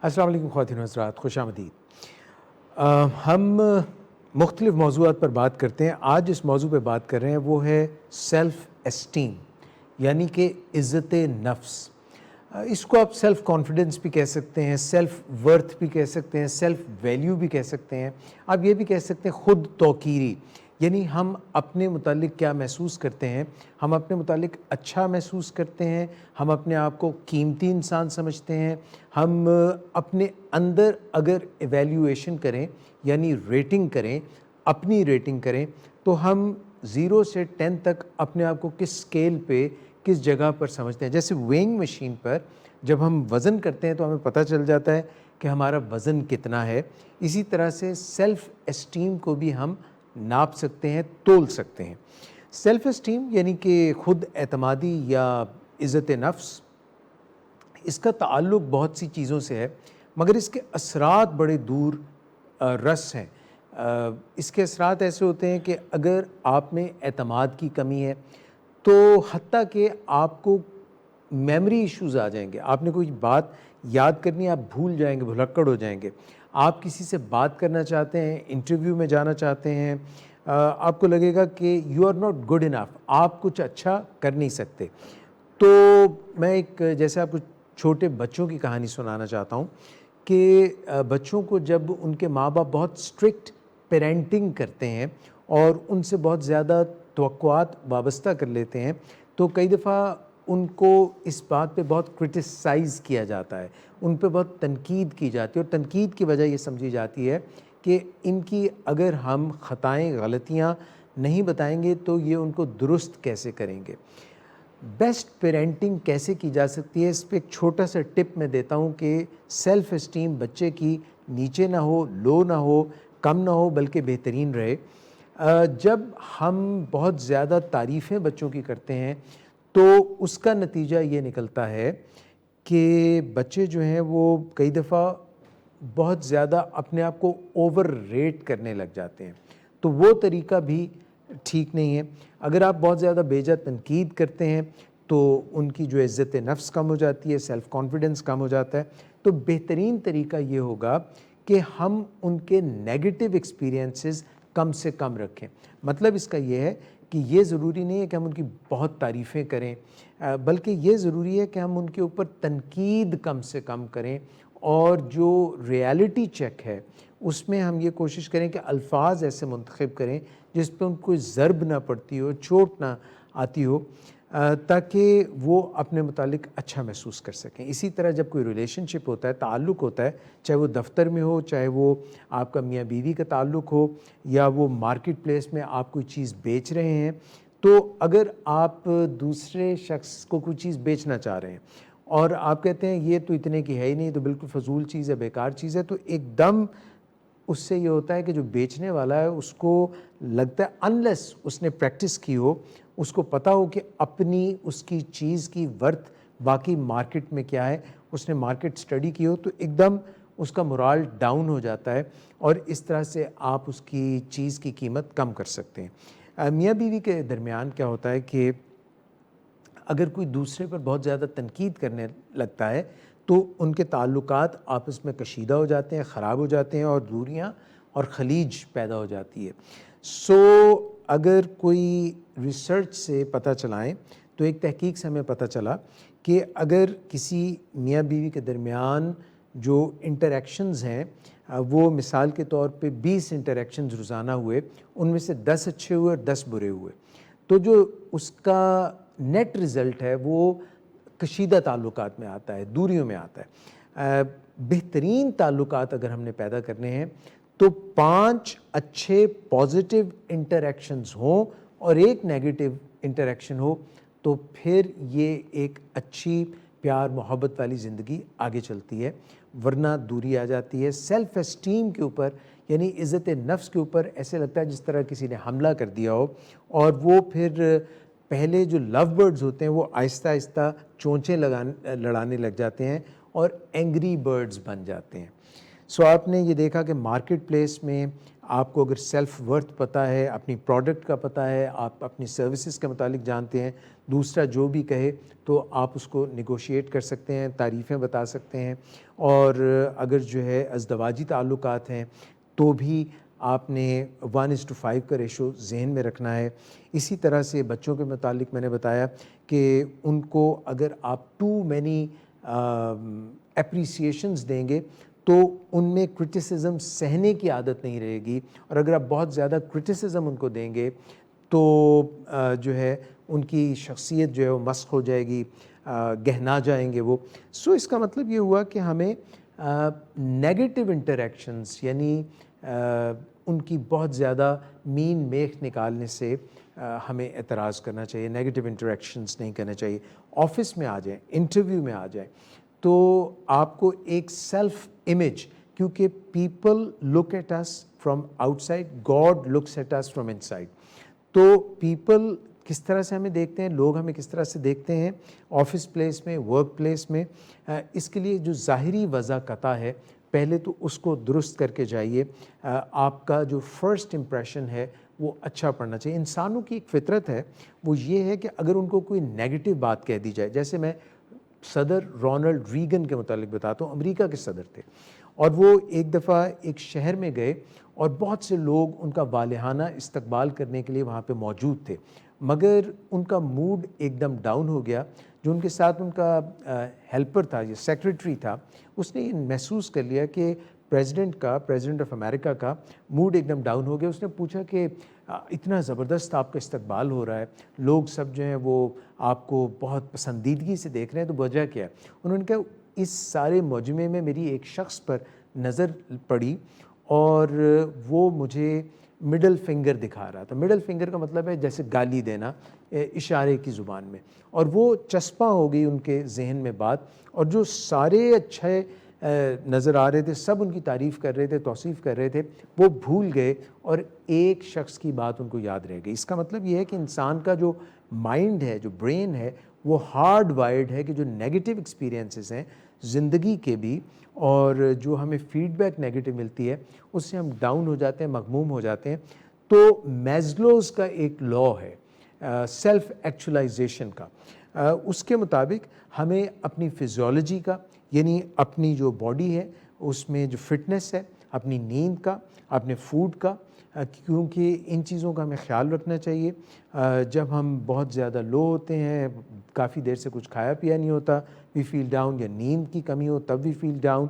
السلام علیکم خواتین و حضرات، خوش آمدید۔ ہم مختلف موضوعات پر بات کرتے ہیں۔ آج جس موضوع پہ بات کر رہے ہیں وہ ہے سیلف اسٹیم، یعنی کہ عزت نفس۔ اس کو آپ سیلف کانفیڈنس بھی کہہ سکتے ہیں، سیلف ورتھ بھی کہہ سکتے ہیں، سیلف ویلیو بھی کہہ سکتے ہیں، آپ یہ بھی کہہ سکتے ہیں خود توقیری، یعنی ہم اپنے متعلق کیا محسوس کرتے ہیں، ہم اپنے متعلق اچھا محسوس کرتے ہیں، ہم اپنے آپ کو قیمتی انسان سمجھتے ہیں۔ ہم اپنے اندر اگر ایویلیویشن کریں یعنی ریٹنگ کریں، اپنی ریٹنگ کریں، تو ہم 0 سے 10 تک اپنے آپ کو کس اسکیل پہ کس جگہ پر سمجھتے ہیں۔ جیسے ویئنگ مشین پر جب ہم وزن کرتے ہیں تو ہمیں پتہ چل جاتا ہے کہ ہمارا وزن کتنا ہے۔ اسی طرح سے سیلف اسٹیم کو بھی ہم ناپ سکتے ہیں، تول سکتے ہیں۔ سیلف اسٹیم یعنی کہ خود اعتمادی یا عزت نفس، اس کا تعلق بہت سی چیزوں سے ہے، مگر اس کے اثرات بڑے دور رس ہیں۔ اس کے اثرات ایسے ہوتے ہیں کہ اگر آپ میں اعتماد کی کمی ہے تو حتیٰ کہ آپ کو میموری ایشوز آ جائیں گے، آپ نے کوئی بات یاد کرنی ہے، آپ بھول جائیں گے، بھلکڑ ہو جائیں گے۔ آپ کسی سے بات کرنا چاہتے ہیں، انٹرویو میں جانا چاہتے ہیں، آپ کو لگے گا کہ you are not good enough, آپ کچھ اچھا کر نہیں سکتے۔ تو میں ایک جیسے آپ کو چھوٹے بچوں کی کہانی سنانا چاہتا ہوں کہ بچوں کو جب ان کے ماں باپ بہت اسٹرکٹ پیرنٹنگ کرتے ہیں اور ان سے بہت زیادہ توقعات وابستہ کر لیتے ہیں تو کئی دفعہ ان کو اس بات پہ بہت کرٹیسائز کیا جاتا ہے، ان پہ بہت تنقید کی جاتی ہے، اور تنقید کی وجہ یہ سمجھی جاتی ہے کہ ان کی اگر ہم خطائیں غلطیاں نہیں بتائیں گے تو یہ ان کو درست کیسے کریں گے۔ بیسٹ پیرنٹنگ کیسے کی جا سکتی ہے، اس پہ ایک چھوٹا سا ٹپ میں دیتا ہوں کہ سیلف اسٹیم بچے کی نیچے نہ ہو، لو نہ ہو، کم نہ ہو، بلکہ بہترین رہے۔ جب ہم بہت زیادہ تعریفیں بچوں کی کرتے ہیں تو اس کا نتیجہ یہ نکلتا ہے کہ بچے جو ہیں وہ کئی دفعہ بہت زیادہ اپنے آپ کو اوور ریٹ کرنے لگ جاتے ہیں، تو وہ طریقہ بھی ٹھیک نہیں ہے۔ اگر آپ بہت زیادہ بیجا تنقید کرتے ہیں تو ان کی جو عزت نفس کم ہو جاتی ہے، سیلف کانفیڈنس کم ہو جاتا ہے۔ تو بہترین طریقہ یہ ہوگا کہ ہم ان کے نیگیٹو ایکسپیرینسز کم سے کم رکھیں۔ مطلب اس کا یہ ہے کہ یہ ضروری نہیں ہے کہ ہم ان کی بہت تعریفیں کریں، بلکہ یہ ضروری ہے کہ ہم ان کے اوپر تنقید کم سے کم کریں، اور جو ریالٹی چیک ہے اس میں ہم یہ کوشش کریں کہ الفاظ ایسے منتخب کریں جس پہ ان کو ضرب نہ پڑتی ہو، چوٹ نہ آتی ہو، تاکہ وہ اپنے متعلق اچھا محسوس کر سکیں۔ اسی طرح جب کوئی ریلیشن شپ ہوتا ہے، تعلق ہوتا ہے، چاہے وہ دفتر میں ہو، چاہے وہ آپ کا میاں بیوی کا تعلق ہو، یا وہ مارکیٹ پلیس میں آپ کوئی چیز بیچ رہے ہیں، تو اگر آپ دوسرے شخص کو کوئی چیز بیچنا چاہ رہے ہیں اور آپ کہتے ہیں یہ تو اتنے کی ہے ہی نہیں، تو بالکل فضول چیز ہے، بیکار چیز ہے، تو ایک دم اس سے یہ ہوتا ہے کہ جو بیچنے والا ہے اس کو لگتا ہے، انلیس اس نے پریکٹس کی ہو، اس کو پتہ ہو کہ اپنی اس کی چیز کی ورتھ باقی مارکیٹ میں کیا ہے، اس نے مارکیٹ سٹڈی کی ہو، تو ایک دم اس کا مورال ڈاؤن ہو جاتا ہے، اور اس طرح سے آپ اس کی چیز کی قیمت کم کر سکتے ہیں۔ میاں بیوی کے درمیان کیا ہوتا ہے کہ اگر کوئی دوسرے پر بہت زیادہ تنقید کرنے لگتا ہے تو ان کے تعلقات آپس میں کشیدہ ہو جاتے ہیں، خراب ہو جاتے ہیں، اور دوریاں اور خلیج پیدا ہو جاتی ہے۔ اگر کوئی ریسرچ سے پتہ چلائیں تو ایک تحقیق سے ہمیں پتہ چلا کہ اگر کسی میاں بیوی کے درمیان جو انٹریکشنز ہیں وہ مثال کے طور پہ 20 انٹریکشنز روزانہ ہوئے، ان میں سے 10 اچھے ہوئے اور 10 برے ہوئے، تو جو اس کا نیٹ رزلٹ ہے وہ کشیدہ تعلقات میں آتا ہے، دوریوں میں آتا ہے۔ بہترین تعلقات اگر ہم نے پیدا کرنے ہیں تو 5 اچھے پازیٹیو انٹریکشنز ہوں اور ایک نیگیٹو انٹریکشن ہو، تو پھر یہ ایک اچھی پیار محبت والی زندگی آگے چلتی ہے، ورنہ دوری آ جاتی ہے۔ سیلف اسٹیم کے اوپر یعنی عزت نفس کے اوپر ایسے لگتا ہے جس طرح کسی نے حملہ کر دیا ہو، اور وہ پھر پہلے جو لو برڈز ہوتے ہیں وہ آہستہ آہستہ چونچیں لڑانے لگ جاتے ہیں اور اینگری برڈز بن جاتے ہیں۔ سو آپ نے یہ دیکھا کہ مارکیٹ پلیس میں آپ کو اگر سیلف ورتھ پتہ ہے، اپنی پروڈکٹ کا پتہ ہے، آپ اپنی سروسز کے متعلق جانتے ہیں، دوسرا جو بھی کہے تو آپ اس کو نیگوشیٹ کر سکتے ہیں، تعریفیں بتا سکتے ہیں. اور اگر جو ہے ازدواجی تعلقات ہیں تو بھی آپ نے 1:5 کا ریشو ذہن میں رکھنا ہے. اسی طرح سے بچوں کے متعلق میں نے بتایا کہ ان کو اگر آپ ٹو مینی اپریسیشنز دیں گے تو ان میں کرٹیسزم سہنے کی عادت نہیں رہے گی، اور اگر آپ بہت زیادہ کرٹیسزم ان کو دیں گے تو جو ہے ان کی شخصیت جو ہے وہ مسخ ہو جائے گی، گہنا جائیں گے وہ. سو اس کا مطلب یہ ہوا کہ ہمیں نیگیٹو انٹریکشنز یعنی ان کی بہت زیادہ مین میخ نکالنے سے ہمیں اعتراض کرنا چاہیے، نیگیٹو انٹریکشنز نہیں کرنا چاہیے. آفس میں آ جائیں، انٹرویو میں آ جائیں تو آپ کو ایک سیلف امیج، کیونکہ people look at us from outside, God looks at us from inside. تو پیپل کس طرح سے ہمیں دیکھتے ہیں، لوگ ہمیں کس طرح سے دیکھتے ہیں آفس پلیس میں، ورک پلیس میں، اس کے لیے جو ظاہری وضع قطع ہے پہلے تو اس کو درست کر کے جائیے. آپ کا جو فرسٹ امپریشن ہے وہ اچھا پڑنا چاہیے. انسانوں کی ایک فطرت ہے، وہ یہ ہے کہ اگر ان کو کوئی نیگیٹو بات کہہ دی جائے، جیسے میں صدر رونلڈ ریگن کے متعلق بتاتا ہوں، امریکہ کے صدر تھے، اور وہ ایک دفعہ ایک شہر میں گئے اور بہت سے لوگ ان کا والہانہ استقبال کرنے کے لیے وہاں پہ موجود تھے، مگر ان کا موڈ ایک دم ڈاؤن ہو گیا. جو ان کے ساتھ ان کا ہیلپر تھا، یہ سیکرٹری تھا، اس نے یہ محسوس کر لیا کہ پریزیڈنٹ آف امریکہ کا موڈ ایک دم ڈاؤن ہو گیا. اس نے پوچھا کہ اتنا زبردست آپ کا استقبال ہو رہا ہے، لوگ سب جو ہیں وہ آپ کو بہت پسندیدگی سے دیکھ رہے ہیں، تو وجہ کیا ہے؟ انہوں نے کہا اس سارے مجمع میں میری ایک شخص پر نظر پڑی اور وہ مجھے مڈل فنگر دکھا رہا تھا. مڈل فنگر کا مطلب ہے جیسے گالی دینا اشارے کی زبان میں، اور وہ چسپاں ہو گئی ان کے ذہن میں بات، اور جو سارے اچھے نظر آ رہے تھے سب ان کی تعریف کر رہے تھے، توصیف کر رہے تھے، وہ بھول گئے اور ایک شخص کی بات ان کو یاد رہ گئی. اس کا مطلب یہ ہے کہ انسان کا جو مائنڈ ہے، جو برین ہے، وہ ہارڈ وائرڈ ہے کہ جو نیگیٹو ایکسپیرینسز ہیں زندگی کے بھی، اور جو ہمیں فیڈ بیک نیگیٹو ملتی ہے اس سے ہم ڈاؤن ہو جاتے ہیں، مغموم ہو جاتے ہیں. تو میزلوز کا ایک لا ہے سیلف ایکچولائزیشن کا، اس کے مطابق ہمیں اپنی فزیولوجی کا، یعنی اپنی جو باڈی ہے اس میں جو فٹنس ہے، اپنی نیند کا، اپنے فوڈ کا، کیونکہ ان چیزوں کا ہمیں خیال رکھنا چاہیے. جب ہم بہت زیادہ لو ہوتے ہیں، کافی دیر سے کچھ کھایا پیا نہیں ہوتا، وی فیل ڈاؤن، یا نیند کی کمی ہو تب وی فیل ڈاؤن،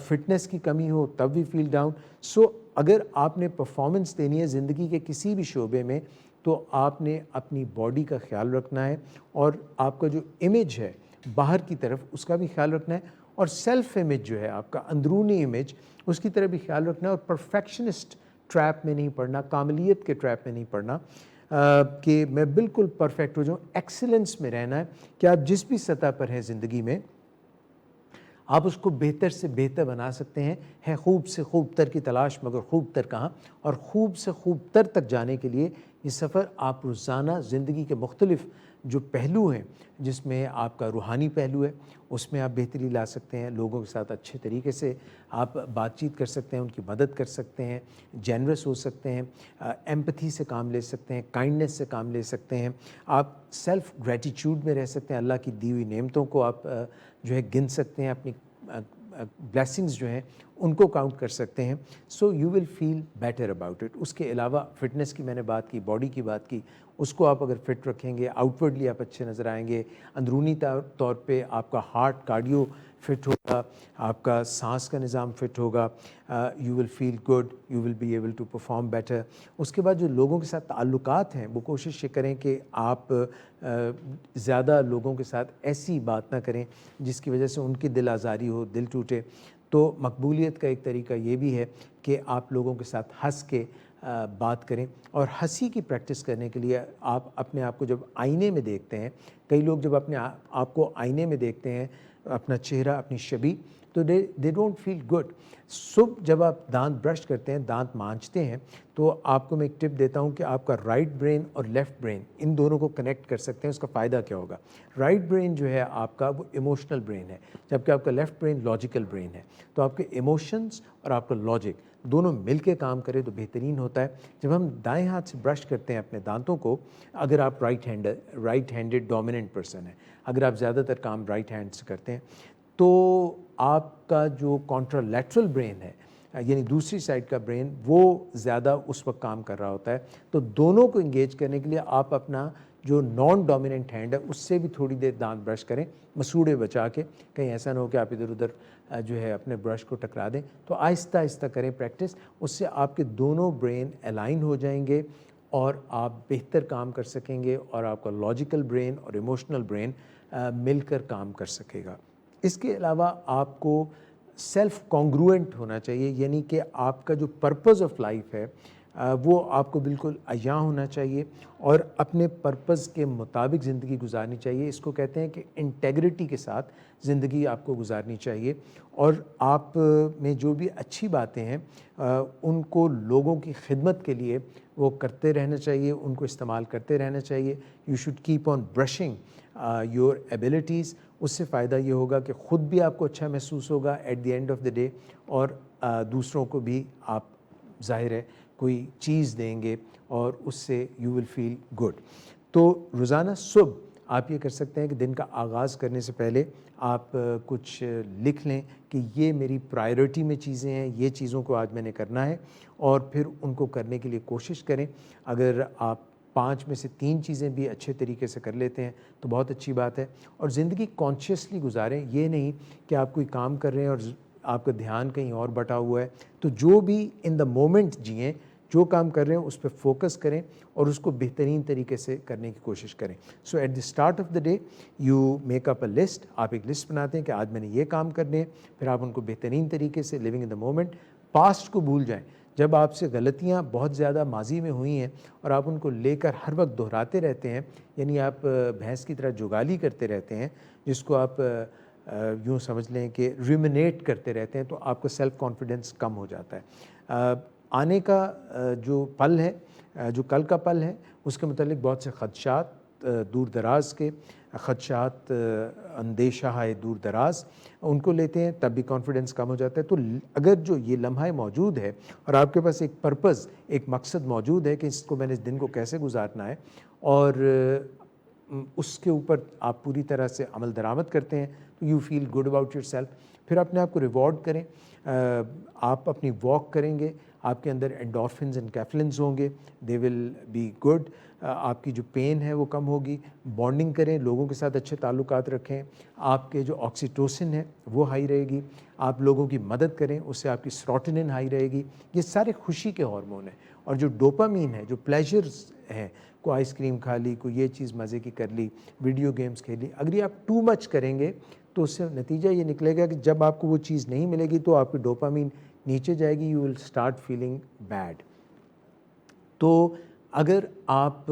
فٹنس کی کمی ہو تب وی فیل ڈاؤن. سو اگر آپ نے پرفارمنس دینی ہے زندگی کے کسی بھی شعبے میں تو آپ نے اپنی باڈی کا خیال رکھنا ہے، اور آپ کا جو امیج ہے باہر کی طرف اس کا بھی خیال رکھنا ہے، اور سیلف امیج جو ہے آپ کا اندرونی امیج اس کی طرف بھی خیال رکھنا ہے. اور پرفیکشنسٹ ٹریپ میں نہیں پڑنا، کاملیت کے ٹریپ میں نہیں پڑنا کہ میں بالکل پرفیکٹ ہو جاؤں. ایکسیلنس میں رہنا ہے کہ آپ جس بھی سطح پر ہیں زندگی میں آپ اس کو بہتر سے بہتر بنا سکتے ہیں. ہے خوب سے خوب تر کی تلاش مگر خوب تر کہاں، اور خوب سے خوب تر تک جانے کے لیے یہ سفر آپ روزانہ زندگی کے مختلف جو پہلو ہیں، جس میں آپ کا روحانی پہلو ہے اس میں آپ بہتری لا سکتے ہیں، لوگوں کے ساتھ اچھے طریقے سے آپ بات چیت کر سکتے ہیں، ان کی مدد کر سکتے ہیں، جینرس ہو سکتے ہیں، ایمپتھی سے کام لے سکتے ہیں، کائنڈنس سے کام لے سکتے ہیں، آپ سیلف گریٹیٹیوڈ میں رہ سکتے ہیں، اللہ کی دی ہوئی نعمتوں کو آپ جو ہے گن سکتے ہیں، اپنی بلیسنگز جو ہیں ان کو کاؤنٹ کر سکتے ہیں. So you will feel better about it. اس کے علاوہ فٹنس کی میں نے بات کی، باڈی کی بات کی، اس کو آپ اگر فٹ رکھیں گے آؤٹ ورڈلی آپ اچھے نظر آئیں گے. اندرونی طور پہ آپ کا ہارٹ کارڈیو فٹ ہوگا، آپ کا سانس کا نظام فٹ ہوگا، you will feel good, you will be able to perform better. اس کے بعد جو لوگوں کے ساتھ تعلقات ہیں وہ کوشش یہ کریں کہ آپ زیادہ لوگوں کے ساتھ ایسی بات نہ کریں جس کی وجہ سے ان کی دل آزاری ہو، دل ٹوٹے. تو مقبولیت کا ایک طریقہ یہ بھی ہے کہ آپ لوگوں کے ساتھ ہنس کے بات کریں. اور ہنسی کی پریکٹس کرنے کے لیے آپ اپنے آپ کو جب آئینے میں دیکھتے ہیں، کئی لوگ جب اپنے آپ کو آئینے میں دیکھتے ہیں، اپنا چہرہ، اپنی شبیہ، تو دے ڈونٹ فیل گڈ. صبح جب آپ دانت برش کرتے ہیں, دانت مانجتے ہیں, تو آپ کو میں ایک ٹپ دیتا ہوں کہ آپ کا رائٹ برین اور لیفٹ برین ان دونوں کو کنیکٹ کر سکتے ہیں. اس کا فائدہ کیا ہوگا؟ رائٹ برین جو ہے آپ کا وہ ایموشنل برین ہے, جبکہ آپ کا لیفٹ برین لاجیکل برین ہے. تو آپ کے ایموشنز اور آپ کا لاجک دونوں مل کے کام کرے تو بہترین ہوتا ہے. جب ہم دائیں ہاتھ سے برش کرتے ہیں اپنے دانتوں کو, اگر آپ رائٹ ہینڈڈ ڈومیننٹ پرسن ہیں, اگر آپ زیادہ تر کام رائٹ ہینڈ سے کرتے ہیں, تو آپ کا جو کانٹرا-لیٹرل برین ہے, یعنی دوسری سائڈ کا برین, وہ زیادہ اس وقت کام کر رہا ہوتا ہے. تو دونوں کو انگیج کرنے کے لیے آپ اپنا جو نان ڈومیننٹ ہینڈ ہے اس سے بھی تھوڑی دیر دانت برش کریں, مسوڑے بچا کے, کہیں ایسا نہ ہو کہ آپ ادھر ادھر جو ہے اپنے برش کو ٹکرا دیں. تو آہستہ آہستہ کریں پریکٹس, اس سے آپ کے دونوں برین الائن ہو جائیں گے اور آپ بہتر کام کر سکیں گے, اور آپ کا لاجیکل برین اور ایموشنل برین مل کر کام کر سکے گا. اس کے علاوہ آپ کو سیلف کانگروئنٹ ہونا چاہیے, یعنی کہ آپ کا جو پرپز آف لائف ہے وہ آپ کو بالکل عیاں ہونا چاہیے اور اپنے پرپز کے مطابق زندگی گزارنی چاہیے. اس کو کہتے ہیں کہ انٹیگریٹی کے ساتھ زندگی آپ کو گزارنی چاہیے, اور آپ میں جو بھی اچھی باتیں ہیں ان کو لوگوں کی خدمت کے لیے وہ کرتے رہنا چاہیے, ان کو استعمال کرتے رہنا چاہیے. You should keep on brushing your abilities. اس سے فائدہ یہ ہوگا کہ خود بھی آپ کو اچھا محسوس ہوگا at the end of the day, اور دوسروں کو بھی آپ ظاہر ہے کوئی چیز دیں گے اور اس سے یو ول فیل گڈ. تو روزانہ صبح آپ یہ کر سکتے ہیں کہ دن کا آغاز کرنے سے پہلے آپ کچھ لکھ لیں کہ یہ میری پرائیورٹی میں چیزیں ہیں, یہ چیزوں کو آج میں نے کرنا ہے, اور پھر ان کو کرنے کے لیے کوشش کریں. اگر آپ 5 میں سے 3 چیزیں بھی اچھے طریقے سے کر لیتے ہیں تو بہت اچھی بات ہے. اور زندگی کانشیسلی گزاریں, یہ نہیں کہ آپ کوئی کام کر رہے ہیں اور آپ کا دھیان کہیں اور بٹا ہوا ہے. تو جو بھی ان دا مومنٹ جئیں, جو کام کر رہے ہیں اس پہ فوکس کریں اور اس کو بہترین طریقے سے کرنے کی کوشش کریں. So at the start of the day you make up a list. آپ ایک لسٹ بناتے ہیں کہ آج میں نے یہ کام کرنے ہیں, پھر آپ ان کو بہترین طریقے سے living in the moment. Past کو بھول جائیں. جب آپ سے غلطیاں بہت زیادہ ماضی میں ہوئی ہیں اور آپ ان کو لے کر ہر وقت دہراتے رہتے ہیں, یعنی آپ بھینس کی طرح جگالی کرتے رہتے ہیں, جس کو آپ یوں سمجھ لیں کہ ریمنیٹ کرتے رہتے ہیں, تو آپ کا سیلف کانفیڈنس کم ہو جاتا ہے. آنے کا جو پل ہے, جو کل کا پل ہے, اس کے متعلق بہت سے خدشات, دور دراز کے خدشات, اندیشہ ہے دور دراز, ان کو لیتے ہیں, تب بھی کانفیڈنس کم ہو جاتا ہے. تو اگر جو یہ لمحہ موجود ہے اور آپ کے پاس ایک پرپز, ایک مقصد موجود ہے کہ اس کو میں نے اس دن کو کیسے گزارنا ہے, اور اس کے اوپر آپ پوری طرح سے عمل درآمد کرتے ہیں, تو you feel good about yourself. پھر اپنے آپ کو ریوارڈ کریں. آپ اپنی واک کریں گے, آپ کے اندر انڈورفنز اینڈ کیفلنز ہوں گے, دے ول بی گڈ. آپ کی جو پین ہے وہ کم ہوگی. بانڈنگ کریں, لوگوں کے ساتھ اچھے تعلقات رکھیں, آپ کے جو آکسیٹوسن ہے وہ ہائی رہے گی. آپ لوگوں کی مدد کریں, اس سے آپ کی سیروٹونن ہائی رہے گی. یہ سارے خوشی کے ہارمون ہیں. اور جو ڈوپامین ہے, جو پلیجرز ہیں, کوئی آئس کریم کھا لی, کوئی یہ چیز مزے کی کر لی, ویڈیو گیمز کھیلی, اگر یہ آپ ٹو مچ کریں گے تو اس سے نتیجہ یہ نکلے گا کہ جب آپ کو وہ چیز نہیں ملے گی تو آپ کی ڈوپامین نیچے جائے گی, you will start feeling bad. تو اگر آپ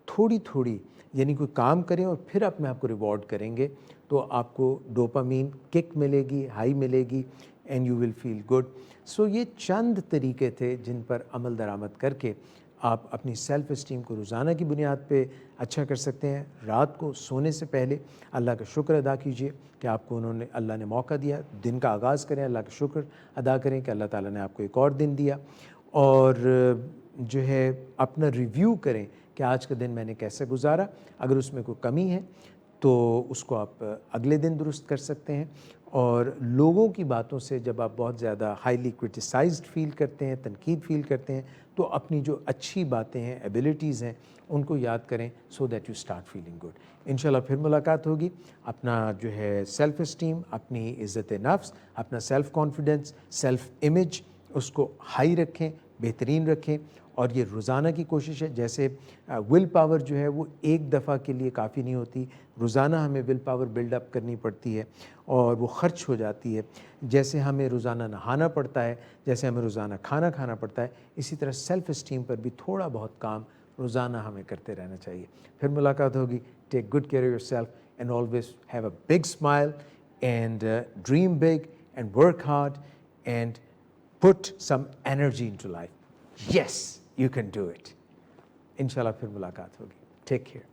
تھوڑی تھوڑی یعنی کوئی کام کریں اور پھر اپنے آپ کو ریوارڈ کریں گے تو آپ کو ڈوپامین کک ملے گی, ہائی ملے گی, and you will feel good. So یہ چند طریقے تھے جن پر عمل درآمد کر کے آپ اپنی سیلف اسٹیم کو روزانہ کی بنیاد پہ اچھا کر سکتے ہیں. رات کو سونے سے پہلے اللہ کا شکر ادا کیجئے کہ آپ کو اللہ نے موقع دیا. دن کا آغاز کریں, اللہ کا شکر ادا کریں کہ اللہ تعالیٰ نے آپ کو ایک اور دن دیا, اور جو ہے اپنا ریویو کریں کہ آج کا دن میں نے کیسے گزارا. اگر اس میں کوئی کمی ہے تو اس کو آپ اگلے دن درست کر سکتے ہیں. اور لوگوں کی باتوں سے جب آپ بہت زیادہ ہائیلی کرٹیسائزڈ فیل کرتے ہیں, تنقید فیل کرتے ہیں, تو اپنی جو اچھی باتیں ہیں, ایبلٹیز ہیں, ان کو یاد کریں, so that you start feeling good. انشاءاللہ پھر ملاقات ہوگی. اپنا جو ہے سیلف اسٹیم, اپنی عزت نفس, اپنا سیلف کانفیڈنس, سیلف امیج, اس کو ہائی رکھیں, بہترین رکھیں. اور یہ روزانہ کی کوشش ہے. جیسے ول پاور جو ہے وہ ایک دفعہ کے لیے کافی نہیں ہوتی, روزانہ ہمیں ول پاور بلڈ اپ کرنی پڑتی ہے اور وہ خرچ ہو جاتی ہے. جیسے ہمیں روزانہ نہانا پڑتا ہے, جیسے ہمیں روزانہ کھانا کھانا پڑتا ہے, اسی طرح سیلف اسٹیم پر بھی تھوڑا بہت کام روزانہ ہمیں کرتے رہنا چاہیے. پھر ملاقات ہوگی. Take good care of your self and always have a big smile and dream big and work hard and put some energy into life. Yes, you can do it. Inshallah, pھر ملاقات ہوگی. Take care.